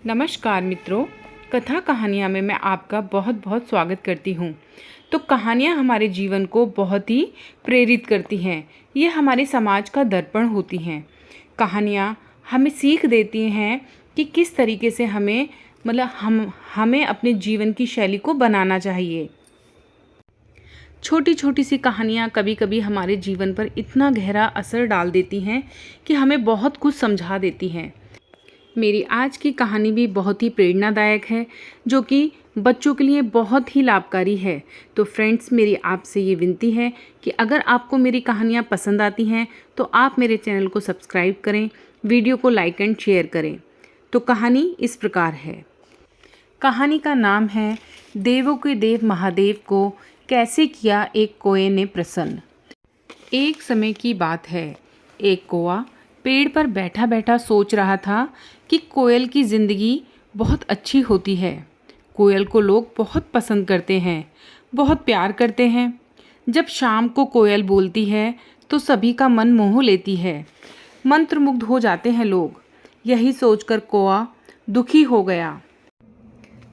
नमस्कार मित्रों, कथा कहानियाँ में मैं आपका बहुत बहुत स्वागत करती हूँ। तो कहानियाँ हमारे जीवन को बहुत ही प्रेरित करती हैं। ये हमारे समाज का दर्पण होती हैं। कहानियाँ हमें सीख देती हैं कि किस तरीके से हमें अपने जीवन की शैली को बनाना चाहिए। छोटी छोटी सी कहानियाँ कभी कभी हमारे जीवन पर इतना गहरा असर डाल देती हैं कि हमें बहुत कुछ समझा देती हैं। मेरी आज की कहानी भी बहुत ही प्रेरणादायक है, जो कि बच्चों के लिए बहुत ही लाभकारी है। तो फ्रेंड्स, मेरी आपसे ये विनती है कि अगर आपको मेरी कहानियाँ पसंद आती हैं तो आप मेरे चैनल को सब्सक्राइब करें, वीडियो को लाइक एंड शेयर करें। तो कहानी इस प्रकार है। कहानी का नाम है देवों के देव महादेव को कैसे किया एक कोए ने प्रसन्न। एक समय की बात है। एक कौआ पेड़ पर बैठा बैठा सोच रहा था कि कोयल की ज़िंदगी बहुत अच्छी होती है। कोयल को लोग बहुत पसंद करते हैं, बहुत प्यार करते हैं। जब शाम को कोयल बोलती है तो सभी का मन मोह लेती है, मंत्रमुग्ध हो जाते हैं लोग। यही सोचकर कौआ दुखी हो गया।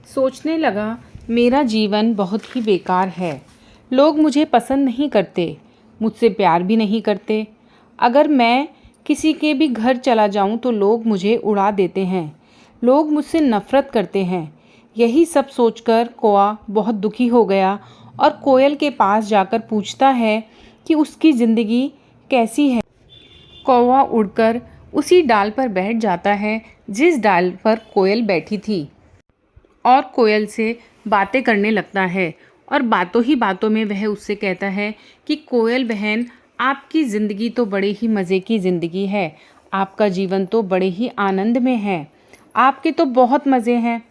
सोचने लगा, मेरा जीवन बहुत ही बेकार है। लोग मुझे पसंद नहीं करते, मुझसे प्यार भी नहीं करते। अगर मैं किसी के भी घर चला जाऊं तो लोग मुझे उड़ा देते हैं, लोग मुझसे नफ़रत करते हैं। यही सब सोचकर कौआ बहुत दुखी हो गया और कोयल के पास जाकर पूछता है कि उसकी ज़िंदगी कैसी है। कौवा उड़कर उसी डाल पर बैठ जाता है जिस डाल पर कोयल बैठी थी और कोयल से बातें करने लगता है। और बातों ही बातों में वह उससे कहता है कि कोयल बहन, आपकी ज़िंदगी तो बड़े ही मज़े की ज़िंदगी है, आपका जीवन तो बड़े ही आनंद में है, आपके तो बहुत मज़े हैं।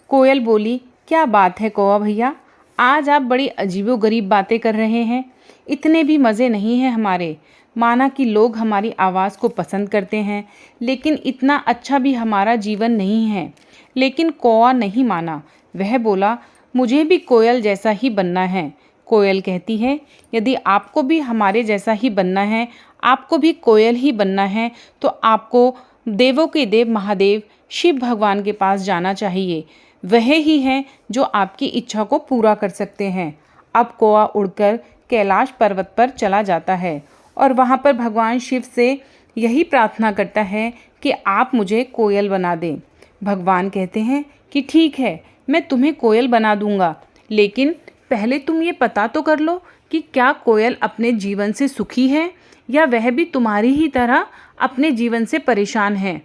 कोयल बोली, क्या बात है कौवा भैया, आज आप बड़ी अजीबोगरीब बातें कर रहे हैं। इतने भी मज़े नहीं हैं हमारे। माना कि लोग हमारी आवाज़ को पसंद करते हैं, लेकिन इतना अच्छा भी हमारा जीवन नहीं है। लेकिन कौवा नहीं माना। वह बोला, मुझे भी कोयल जैसा ही बनना है। कोयल कहती है, यदि आपको भी हमारे जैसा ही बनना है, आपको भी कोयल ही बनना है, तो आपको देवों के देव महादेव शिव भगवान के पास जाना चाहिए। वह ही हैं जो आपकी इच्छा को पूरा कर सकते हैं। अब कौवा उड़कर कैलाश पर्वत पर चला जाता है और वहाँ पर भगवान शिव से यही प्रार्थना करता है कि आप मुझे कोयल बना दें। भगवान कहते हैं कि ठीक है, मैं तुम्हें कोयल बना दूंगा, लेकिन पहले तुम ये पता तो कर लो कि क्या कोयल अपने जीवन से सुखी है या वह भी तुम्हारी ही तरह अपने जीवन से परेशान है।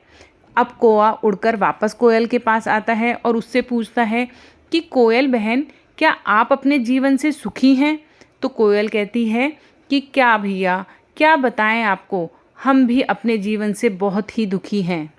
अब कौवा उड़कर वापस कोयल के पास आता है और उससे पूछता है कि कोयल बहन, क्या आप अपने जीवन से सुखी हैं? तो कोयल कहती है कि क्या भैया, क्या बताएं आपको, हम भी अपने जीवन से बहुत ही दुखी हैं।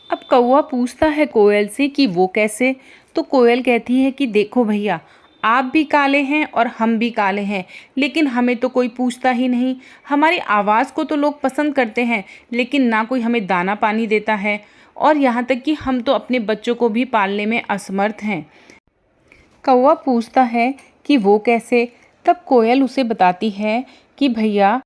अब कौवा पूछता है कोयल से कि वो कैसे? तो कोयल कहती है कि देखो भैया, आप भी काले हैं और हम भी काले हैं, लेकिन हमें तो कोई पूछता ही नहीं। हमारी आवाज़ को तो लोग पसंद करते हैं, लेकिन ना कोई हमें दाना पानी देता है, और यहाँ तक कि हम तो अपने बच्चों को भी पालने में असमर्थ हैं। कौवा पूछता है कि वो कैसे? तब कोयल उसे बताती है कि भैया,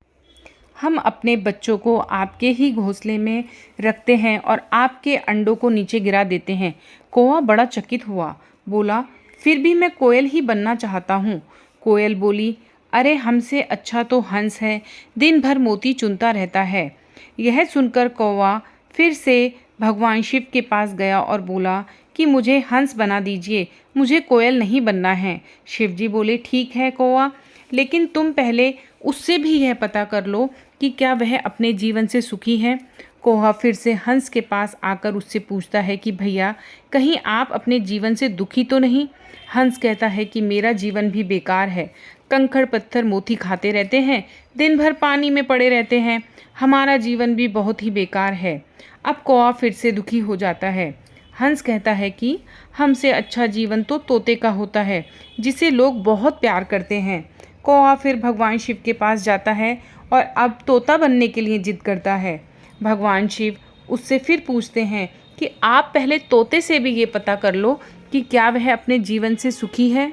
हम अपने बच्चों को आपके ही घोंसले में रखते हैं और आपके अंडों को नीचे गिरा देते हैं। कौवा बड़ा चकित हुआ, बोला, फिर भी मैं कोयल ही बनना चाहता हूँ। कोयल बोली, अरे हमसे अच्छा तो हंस है, दिन भर मोती चुनता रहता है। यह सुनकर कौवा फिर से भगवान शिव के पास गया और बोला कि मुझे हंस बना दीजिए, मुझे कोयल नहीं बनना है। शिव जी बोले, ठीक है कौवा, लेकिन तुम पहले उससे भी यह पता कर लो कि क्या वह अपने जीवन से सुखी है। कौवा फिर से हंस के पास आकर उससे पूछता है कि भैया, कहीं आप अपने जीवन से दुखी तो नहीं? हंस कहता है कि मेरा जीवन भी बेकार है, कंकड़ पत्थर मोती खाते रहते हैं, दिन भर पानी में पड़े रहते हैं, हमारा जीवन भी बहुत ही बेकार है। अब कौवा फिर से दुखी हो जाता है। हंस कहता है कि हमसे अच्छा जीवन तो तोते का होता है, जिसे लोग बहुत प्यार करते हैं। कौवा फिर भगवान शिव के पास जाता है और अब तोता बनने के लिए जिद करता है। भगवान शिव उससे फिर पूछते हैं कि आप पहले तोते से भी ये पता कर लो कि क्या वह अपने जीवन से सुखी है।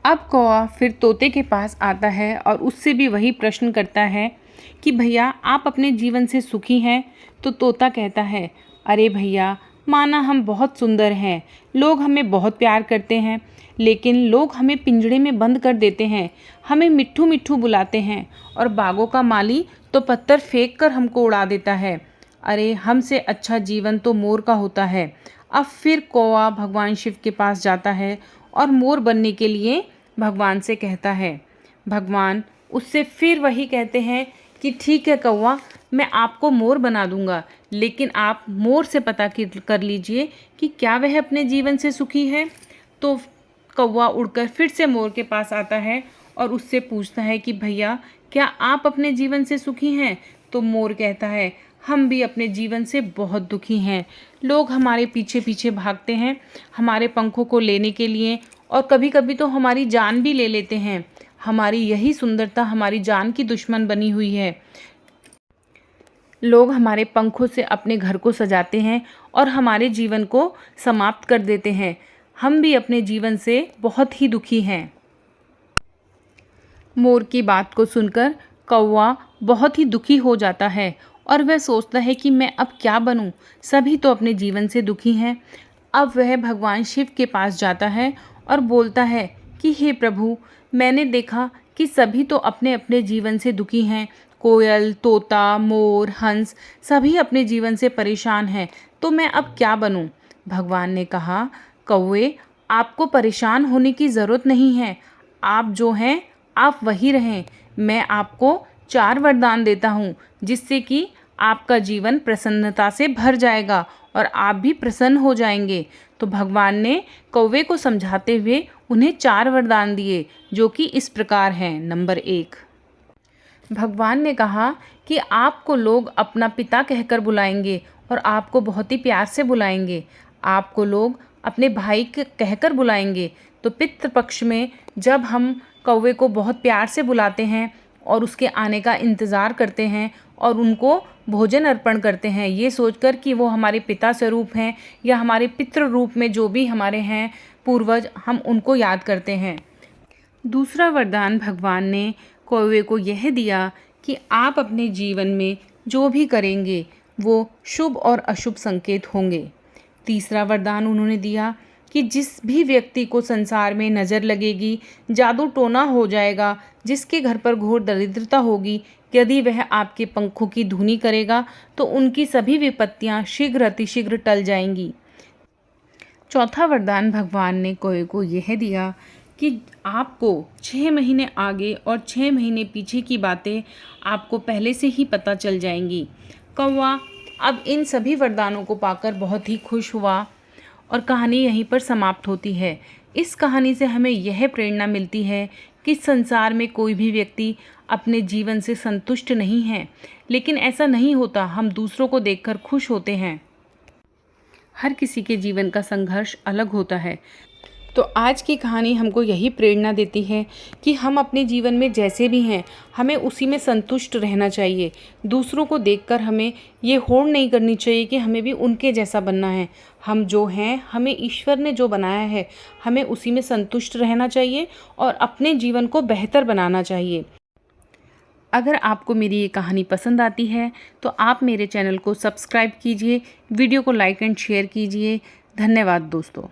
अब कौवा फिर तोते के पास आता है और उससे भी वही प्रश्न करता है कि भैया, आप अपने जीवन से सुखी हैं? तो तोता कहता है, अरे भैया, माना हम बहुत सुंदर हैं, लोग हमें बहुत प्यार करते हैं, लेकिन लोग हमें पिंजड़े में बंद कर देते हैं, हमें मिट्ठू मिट्ठू बुलाते हैं और बागों का माली तो पत्थर फेंक कर हमको उड़ा देता है। अरे हमसे अच्छा जीवन तो मोर का होता है। अब फिर कौवा भगवान शिव के पास जाता है और मोर बनने के लिए भगवान से कहता है। भगवान उससे फिर वही कहते हैं कि ठीक है कौवा, मैं आपको मोर बना दूंगा, लेकिन आप मोर से पता कर लीजिए कि क्या वह अपने जीवन से सुखी है। तो कौवा उड़कर फिर से मोर के पास आता है और उससे पूछता है कि भैया, क्या आप अपने जीवन से सुखी हैं? तो मोर कहता है, हम भी अपने जीवन से बहुत दुखी हैं। लोग हमारे पीछे पीछे भागते हैं हमारे पंखों को लेने के लिए, और कभी कभी तो हमारी जान भी ले लेते हैं। हमारी यही सुंदरता हमारी जान की दुश्मन बनी हुई है। लोग हमारे पंखों से अपने घर को सजाते हैं और हमारे जीवन को समाप्त कर देते हैं। हम भी अपने जीवन से बहुत ही दुखी हैं। मोर की बात को सुनकर कौवा बहुत ही दुखी हो जाता है और वह सोचता है कि मैं अब क्या बनूं? सभी तो अपने जीवन से दुखी हैं। अब वह भगवान शिव के पास जाता है और बोलता है कि हे प्रभु, मैंने देखा कि सभी तो अपने अपने जीवन से दुखी हैं। कोयल, तोता, मोर, हंस सभी अपने जीवन से परेशान हैं, तो मैं अब क्या बनूं? भगवान ने कहा, कौवे, आपको परेशान होने की ज़रूरत नहीं है। आप जो हैं आप वही रहें। मैं आपको 4 वरदान देता हूँ, जिससे कि आपका जीवन प्रसन्नता से भर जाएगा और आप भी प्रसन्न हो जाएंगे। तो भगवान ने कौवे को समझाते हुए उन्हें 4 वरदान दिए, जो कि इस प्रकार हैं। नंबर 1, भगवान ने कहा कि आपको लोग अपना पिता कहकर बुलाएंगे और आपको बहुत ही प्यार से बुलाएंगे। आपको लोग अपने भाई कहकर बुलाएंगे। तो पितृपक्ष में जब हम कौवे को बहुत प्यार से बुलाते हैं और उसके आने का इंतज़ार करते हैं और उनको भोजन अर्पण करते हैं, ये सोचकर कि वो हमारे पिता स्वरूप हैं या हमारे पितृ रूप में जो भी हमारे हैं पूर्वज, हम उनको याद करते हैं। दूसरा वरदान भगवान ने कौवे को यह दिया कि आप अपने जीवन में जो भी करेंगे वो शुभ और अशुभ संकेत होंगे। तीसरा वरदान उन्होंने दिया कि जिस भी व्यक्ति को संसार में नज़र लगेगी, जादू टोना हो जाएगा, जिसके घर पर घोर दरिद्रता होगी, यदि वह आपके पंखों की धुनी करेगा तो उनकी सभी विपत्तियां शीघ्र अतिशीघ्र टल जाएंगी। चौथा वरदान भगवान ने कौवे को यह दिया कि आपको 6 महीने आगे और 6 महीने पीछे की बातें आपको पहले से ही पता चल जाएंगी। कौवा अब इन सभी वरदानों को पाकर बहुत ही खुश हुआ और कहानी यहीं पर समाप्त होती है। इस कहानी से हमें यह प्रेरणा मिलती है कि संसार में कोई भी व्यक्ति अपने जीवन से संतुष्ट नहीं है, लेकिन ऐसा नहीं होता। हम दूसरों को देखकर खुश होते हैं। हर किसी के जीवन का संघर्ष अलग होता है। तो आज की कहानी हमको यही प्रेरणा देती है कि हम अपने जीवन में जैसे भी हैं, हमें उसी में संतुष्ट रहना चाहिए। दूसरों को देखकर हमें ये होड़ नहीं करनी चाहिए कि हमें भी उनके जैसा बनना है। हम जो हैं, हमें ईश्वर ने जो बनाया है, हमें उसी में संतुष्ट रहना चाहिए और अपने जीवन को बेहतर बनाना चाहिए। अगर आपको मेरी ये कहानी पसंद आती है तो आप मेरे चैनल को सब्सक्राइब कीजिए, वीडियो को लाइक एंड शेयर कीजिए। धन्यवाद दोस्तों।